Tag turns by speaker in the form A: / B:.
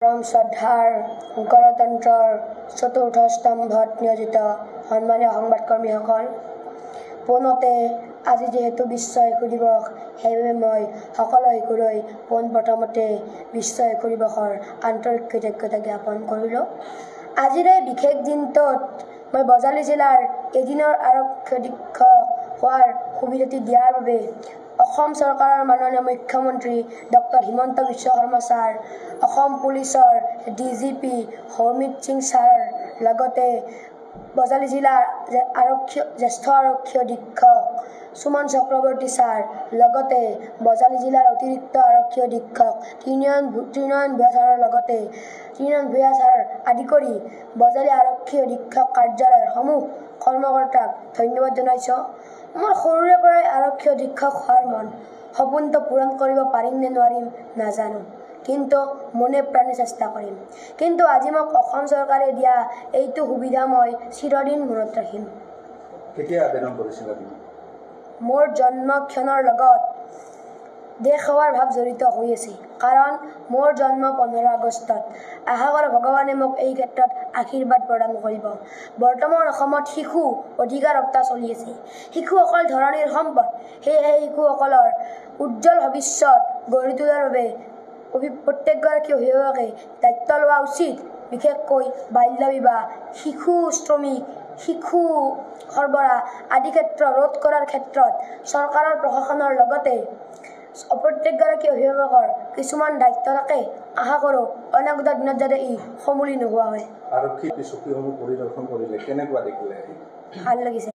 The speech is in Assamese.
A: পৰম শ্ৰদ্ধাৰ গণতন্ত্ৰৰ চতুৰ্থ স্তম্ভত নিয়োজিত সন্মানীয় সংবাদকৰ্মীসকল, পোনতে আজি যেহেতু বিশ্ব শিশু দিৱস, সেইবাবে মই সকলো শিশুলৈ পোনপ্ৰথমতে বিশ্ব শিশু দিৱসৰ আন্তৰিক কৃতজ্ঞতা জ্ঞাপন কৰিলোঁ। আজিৰ এই বিশেষ দিনটোত মই বজালী জিলাৰ এদিনৰ আৰক্ষী অধীক্ষক হোৱাৰ সুবিধাটি দিয়াৰ বাবে অসম চৰকাৰৰ মাননীয় মুখ্যমন্ত্ৰী ডক্টৰ হিমন্ত বিশ্ব শৰ্মা ছাৰ, অসম পুলিচৰ DGP হৰমিত সিং ছাৰ, লগতে বজালী জিলাৰ জ্যেষ্ঠ আৰক্ষী অধীক্ষক সুমন চক্ৰৱৰ্তী ছাৰ, লগতে বজালী জিলাৰ অতিৰিক্ত আৰক্ষী অধীক্ষক ত্ৰিনয়ন ভূঞা ছাৰৰ লগতে ছাৰ আদি কৰি বজালী আৰক্ষী অধীক্ষক কাৰ্যালয়ৰ সমূহ কৰ্মকৰ্তাক ধন্যবাদ জনাইছোঁ। মোৰ সৰুৰে পৰাই আৰক্ষী অধীক্ষক হোৱাৰ মন, সপোনটো পূৰণ কৰিব পাৰিম নে নোৱাৰিম নাজানো, কিন্তু মনে প্ৰাণে চেষ্টা কৰিম। কিন্তু আজি মোক অসম চৰকাৰে দিয়া এইটো সুবিধা মই চিৰদিন মনত ৰাখিম।
B: কেতিয়া আবেদন কৰিছিলা তুমি?
A: মোৰ জন্মক্ষণৰ লগত দেশ সেৱাৰ ভাৱ জড়িত হৈ আছে, কাৰণ মোৰ জন্ম 15 আগষ্টত। আশা কৰোঁ ভগৱানে মোক এই ক্ষেত্ৰত আশীৰ্বাদ প্ৰদান কৰিব। বৰ্তমান অসমত শিশু অধিকাৰ সপ্তাহ চলি আছে। শিশুসকল ধৰণীৰ সম্পদ, সেয়েহে শিশুসকলৰ উজ্জ্বল ভৱিষ্যত গঢ়ি তোলাৰ বাবে প্ৰত্যেকগৰাকী অভিভাৱকে দায়িত্ব লোৱা উচিত। বিশেষকৈ বাল্য বিবাহ, শিশু শ্ৰমিক, শিশু সৰবৰাহ আদি ক্ষেত্ৰ ৰোধ কৰাৰ ক্ষেত্ৰত চৰকাৰৰ প্ৰশাসনৰ লগতে প্ৰত্যেকগৰাকী অভিভাৱকৰ কিছুমান দায়িত্ব থাকে। আশা কৰোঁ অনাগত দিনত যাতে ই সমূলি নোহোৱা হয়।
B: আৰক্ষী চকীসমূহ পৰিদৰ্শন কৰিলে কেনেকুৱা দেখিলে?
A: ভাল লাগিছে।